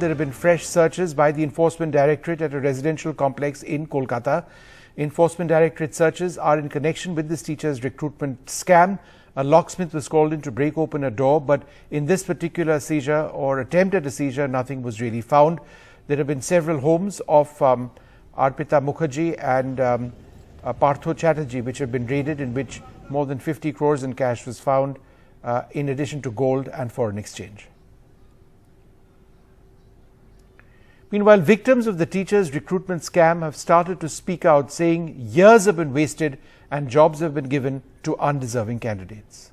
there have been fresh searches by the Enforcement Directorate at a residential complex in Kolkata. Enforcement Directorate searches are in connection with this teacher's recruitment scam. A locksmith was called in to break open a door, but in this particular seizure or attempt at a seizure, nothing was really found. There have been several homes of Arpita Mukherjee and Partho Chatterjee which have been raided, in which more than 50 crores in cash was found, in addition to gold and foreign exchange. Meanwhile, victims of the teachers' recruitment scam have started to speak out, saying years have been wasted and jobs have been given to undeserving candidates.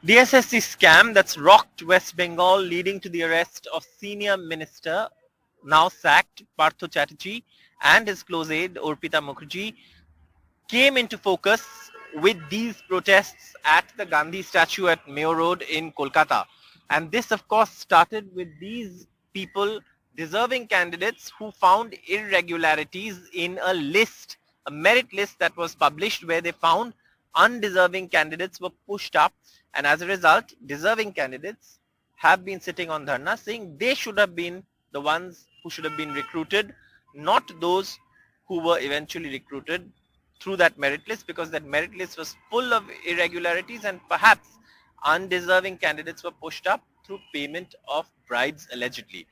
The SSC scam that's rocked West Bengal, leading to the arrest of senior minister, now sacked, Partho Chatterjee, and his close aide, Arpita Mukherjee, came into focus with these protests at the Gandhi statue at Mayo Road in Kolkata. And this, of course, started with these people, deserving candidates, who found irregularities in a list, a merit list that was published, where they found undeserving candidates were pushed up, and as a result, deserving candidates have been sitting on dharna saying they should have been the ones who should have been recruited, not those who were eventually recruited through that merit list, because that merit list was full of irregularities and perhaps undeserving candidates were pushed up through payment of bribes, allegedly.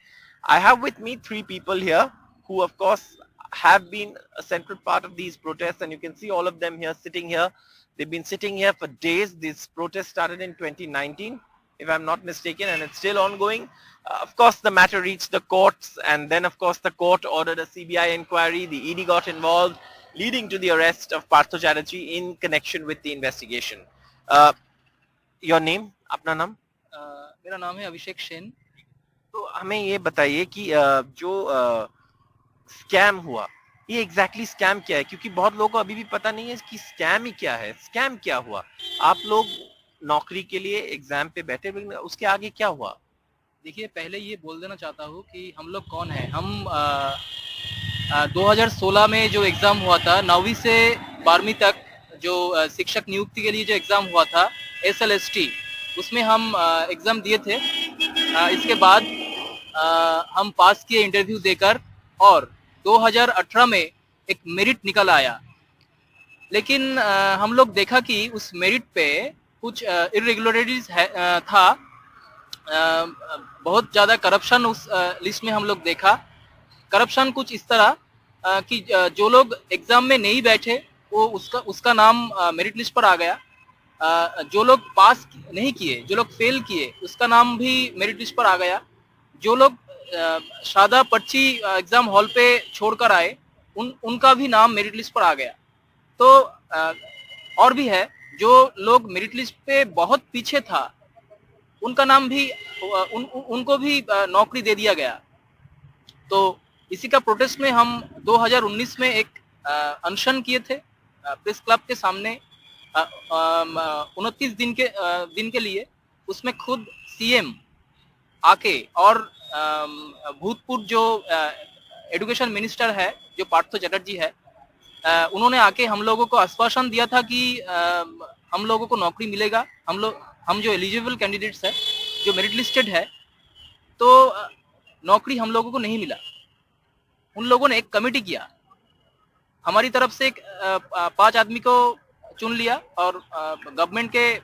I have with me three people here who, of course, have been a central part of these protests, and you can see all of them here sitting here. They've been sitting here for days. These protests started in 2019, if I'm not mistaken, and it's still ongoing. Of course, the matter reached the courts, and then, of course, the court ordered a CBI inquiry. The ED got involved, leading to the arrest of Partho Chatterjee in connection with the investigation. Your name? अपना नाम? मेरा नाम है अभिषेक सेन। तो हमें ये बताइए कि जो स्कैम हुआ, ये एग्जैक्टली स्कैम क्या है, क्योंकि बहुत लोगों को अभी भी पता नहीं है कि स्कैम ही क्या है, स्कैम क्या हुआ। आप लोग नौकरी के लिए एग्जाम पे बैठे, उसके आगे क्या हुआ? देखिए, पहले ये बोल देना चाहता हूँ कि हम लोग कौन है। हम 2016 में जो एग्ज़ाम हुआ था, 9वीं से 12वीं तक जो शिक्षक नियुक्ति के लिए जो एग्ज़ाम हुआ था, SLST, उसमें हम एग्ज़ाम दिए थे। इसके बाद हम पास किए इंटरव्यू देकर, और 2018 में एक मेरिट निकल आया। लेकिन हम लोग देखा कि उस मेरिट पे कुछ इरेगुलरिटीज था, बहुत ज़्यादा करप्शन उस लिस्ट में हम लोग देखा। करप्शन कुछ इस तरह कि जो लोग एग्ज़ाम में नहीं बैठे वो उसका नाम मेरिट लिस्ट पर आ गया। जो लोग पास नहीं किए, जो लोग फेल किए, उसका नाम भी मेरिट लिस्ट पर आ गया। जो लोग सादा पर्ची एग्ज़ाम हॉल पे छोड़कर आए, उनका भी नाम मेरिट लिस्ट पर आ गया। तो और भी है, जो लोग मेरिट लिस्ट पे बहुत पीछे था, उनका नाम भी उनको भी नौकरी दे दिया गया। तो इसी का प्रोटेस्ट में हम 2019 में एक अनशन किए थे प्रेस क्लब के सामने 29 दिन के लिए। उसमें खुद सीएम आके और भूतपूर्व जो एजुकेशन मिनिस्टर है, जो पार्थो चटर्जी है, उन्होंने आके हम लोगों को आश्वासन दिया था कि हम लोगों को नौकरी मिलेगा। हम जो एलिजिबल कैंडिडेट्स है, जो मेरिट लिस्टेड है, तो नौकरी हम लोगों को नहीं मिला। उन लोगों ने एक कमेटी किया, हमारी तरफ से 5 आदमी को चुन लिया, और गवर्नमेंट के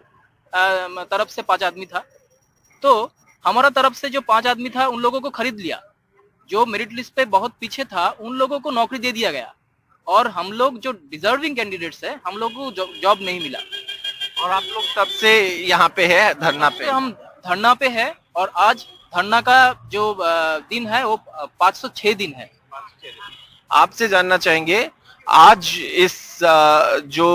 तरफ से 5 आदमी था। तो हमारा तरफ से जो 5 आदमी था, उन लोगों को खरीद लिया। जो मेरिट लिस्ट पे बहुत पीछे था, उन लोगों को नौकरी दे दिया गया, और हम लोग जो डिजर्विंग कैंडिडेट्स है, हम लोग को जॉब नहीं मिला। और आप लोग तब से यहाँ पे है, धरना पे? हम धरना पे है, और आज धरना का जो दिन है वो 506 दिन है। आपसे जानना चाहेंगे, आज इस जो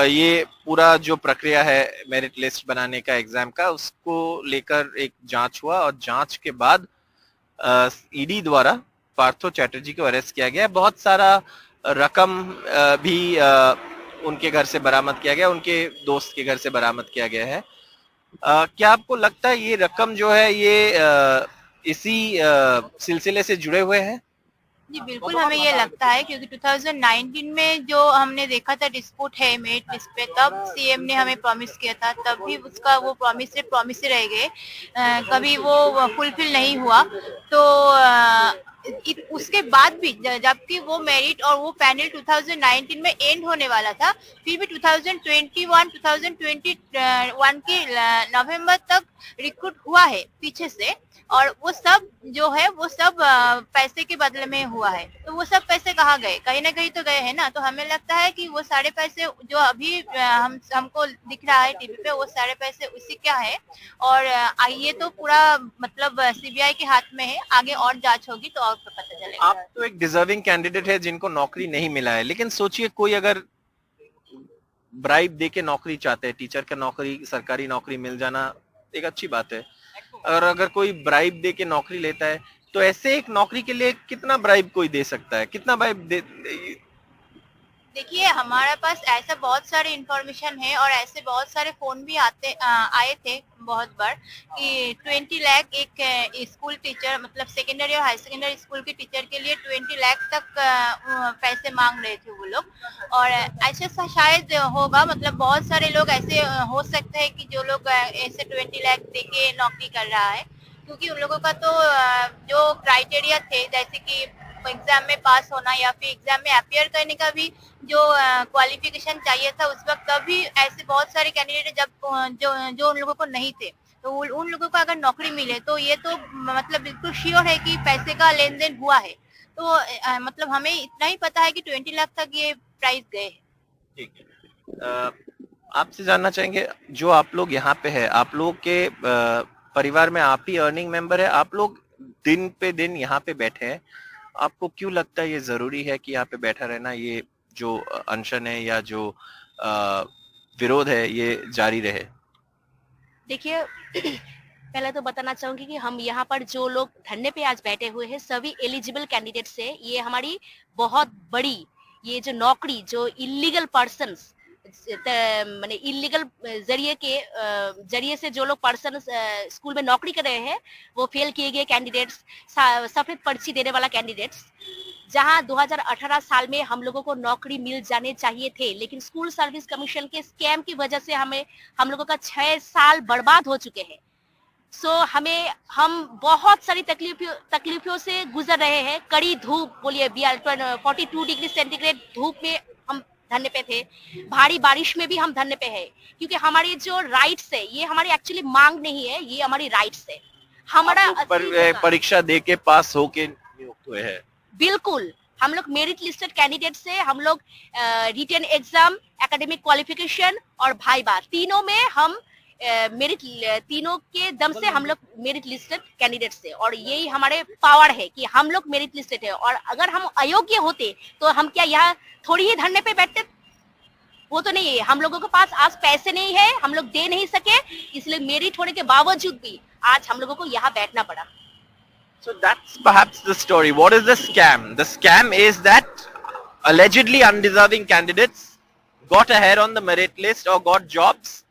ये पूरा जो प्रक्रिया है मेरिट लिस्ट बनाने का, एग्जाम का, उसको लेकर एक जांच हुआ, और जांच के बाद ईडी द्वारा पार्थो चैटर्जी को अरेस्ट किया गया। बहुत सारा रकम भी उनके घर से बरामद किया गया, उनके दोस्त के घर से बरामद किया गया है। क्या आपको लगता है ये रकम जो है ये इसी सिलसिले से जुड़े हुए हैं? जी बिल्कुल, हमें ये लगता है क्योंकि 2019 में जो हमने देखा था डिस्प्यूट है मेरिट लिस्ट पे, तब सीएम ने हमें प्रॉमिस किया था, तब भी उसका वो प्रॉमिस ही रह गए, कभी वो फुलफिल नहीं हुआ। तो उसके बाद भी जबकि वो मेरिट और वो पैनल 2019 में एंड होने वाला था, फिर भी 2021 के नवंबर तक रिक्रूट हुआ है पीछे से, और वो सब जो है वो सब पैसे के बदले में हुआ है। तो वो सब पैसे कहाँ गए? कहीं ना कहीं तो गए हैं ना। तो हमें लगता है कि वो सारे पैसे जो अभी हमको दिख रहा है टीवी पे, वो सारे पैसे उसी क्या है। और ये तो पूरा मतलब सीबीआई के हाथ में है, आगे और जांच होगी तो और पता चलेगा। आप तो एक डिजर्विंग कैंडिडेट है जिनको नौकरी नहीं मिला है, लेकिन सोचिए कोई अगर ब्राइब दे के नौकरी चाहते हैं, टीचर का नौकरी, सरकारी नौकरी मिल जाना एक अच्छी बात है, और अगर कोई ब्राइब दे के नौकरी लेता है तो ऐसे एक नौकरी के लिए कितना ब्राइब कोई दे सकता है, कितना ब्राइब दे? देखिए, हमारे पास ऐसा बहुत सारे इंफॉर्मेशन है और ऐसे बहुत सारे फोन भी आए थे बहुत बार कि 20 लाख एक स्कूल टीचर, मतलब सेकेंडरी और हाई सेकेंडरी स्कूल के टीचर के लिए 20 लाख तक पैसे मांग रहे थे वो लोग। और ऐसा शायद होगा, मतलब बहुत सारे लोग ऐसे हो सकते हैं कि जो लोग ऐसे 20 लाख दे के नौकरी कर रहा है, क्योंकि उन लोगों का तो जो क्राइटेरिया थे, जैसे कि एग्जाम में पास होना या फिर एग्जाम में अपियर करने का भी जो क्वालिफिकेशन चाहिए था उस वक्त, तभी ऐसे बहुत सारे कैंडिडेट जब जो उन लोगों को नहीं थे, तो उन लोगों को अगर नौकरी मिले तो ये तो मतलब बिल्कुल श्योर है कि पैसे का लेन देन हुआ है। तो मतलब हमें इतना ही पता है कि 20 लाख तक ये प्राइस गए। ठीक है, आपसे जानना चाहेंगे, जो आप लोग यहाँ पे है, आप लोग के परिवार में आप ही अर्निंग मेंबर है, आप लोग दिन पे दिन यहाँ पे बैठे हैं, आपको क्यों लगता है ये जरूरी है कि यहाँ पे बैठा रहना, ये जो अनशन है या जो विरोध है ये जारी रहे? देखिए, पहले तो बताना चाहूंगी कि हम यहाँ पर जो लोग धरने पे आज बैठे हुए हैं सभी एलिजिबल कैंडिडेट्स है। ये हमारी बहुत बड़ी ये जो नौकरी जो इलीगल पर्सन्स माने इलीगल जरिए से जो लोग पर्सन स्कूल में नौकरी कर रहे हैं, वो फेल किए गए कैंडिडेट्स, सफेद पर्ची देने वाला कैंडिडेट्स, जहां 2018 साल में हम लोगों को नौकरी मिल जाने चाहिए थे, लेकिन स्कूल सर्विस कमीशन के स्कैम की वजह से हम लोगों का 6 साल बर्बाद हो चुके हैं। हम बहुत सारी तकलीफों से गुजर रहे हैं। कड़ी धूप बोलिए 42 डिग्री सेंटीग्रेड धूप में हम धरने पे थे, भारी बारिश में भी हम धरने पे है, क्योंकि हमारी जो राइट्स है ये हमारी एक्चुअली मांग नहीं है, ये हमारी राइट्स है। हमारा परीक्षा दे के पास होके नियुक्त हुए हैं। बिल्कुल, हम लोग मेरिट लिस्टेड कैंडिडेट से, हम लोग रिटन एग्जाम, एकेडमिक क्वालिफिकेशन और भाईबा तीनों में हम तीनों के दम से हम लोग मेरिट लिस्टेड कैंडिडेट से, और यही हमारे पावर है कि हम लोग मेरिट लिस्टेड है। और अगर हम अयोग्य होते तो हम क्या यहाँ थोड़ी ही धरने पे बैठते? वो तो नहीं है। हम लोगों के पास आज पैसे नहीं है, हम लोग दे नहीं सके, इसलिए मेरिट होने के बावजूद भी आज हम लोगों को यहाँ बैठना पड़ा। So that's perhaps the story. What is the scam? The scam is that allegedly undeserving candidates got ahead on the merit list or got jobs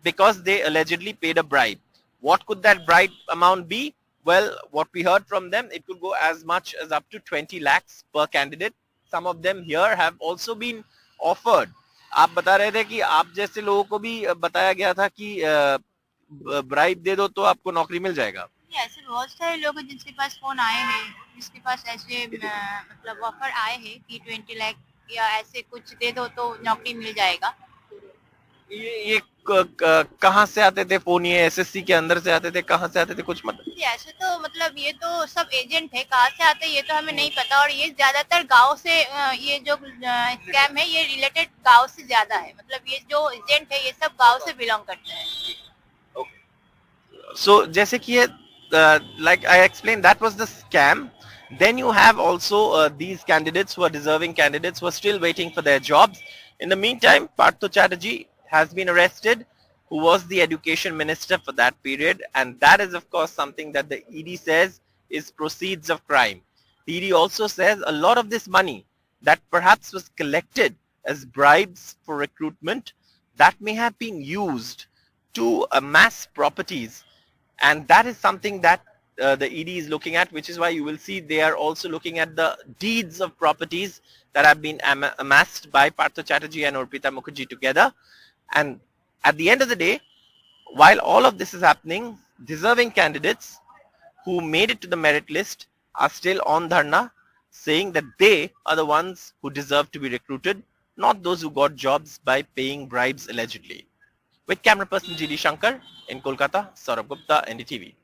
because they allegedly paid a bribe. What could that bribe amount be? Well, what we heard from them, it could go as much as up to 20 lakhs per candidate. Some of them here have also been offered. आप बता रहे थे कि आप जैसे लोगों को भी बताया गया था कि ब्राइब दे दो तो आपको नौकरी मिल जाएगा। ऐसे बहुत सारे लोग हैं जिनके पास फोन आए हैं, जिसके पास ऐसे मतलब ऑफर आए हैं कि 20 लाख या ऐसे कुछ दे दो तो नौकरी मिल जाएगा। ये कहाँ से आते थे फोन? ये एसएससी के अंदर से आते थे, कहाँ से आते थे, कुछ मतलब? ऐसे तो मतलब ये तो सब एजेंट है, कहाँ से आते ये तो हमें नहीं पता। और ये ज्यादातर गांव से, ये जो स्कैम है ये रिलेटेड गांव से ज्यादा है, मतलब ये जो एजेंट है ये सब गांव से बिलोंग करते हैं। So जैसे कि ये like I explained, that was the scam. Then you have also these candidates who are deserving candidates who are still waiting for their jobs. In the meantime, Partho Chatterjee has been arrested, who was the education minister for that period, and that is of course something that the ED says is proceeds of crime. The ED also says a lot of this money that perhaps was collected as bribes for recruitment, that may have been used to amass properties, and that is something that the ED is looking at, which is why you will see they are also looking at the deeds of properties that have been amassed by Partho Chatterjee and Arpita Mukherjee together. And at the end of the day, while all of this is happening, deserving candidates who made it to the merit list are still on dharna, saying that they are the ones who deserve to be recruited, not those who got jobs by paying bribes allegedly. With camera person GD Shankar in Kolkata, Saurabh Gupta, NDTV.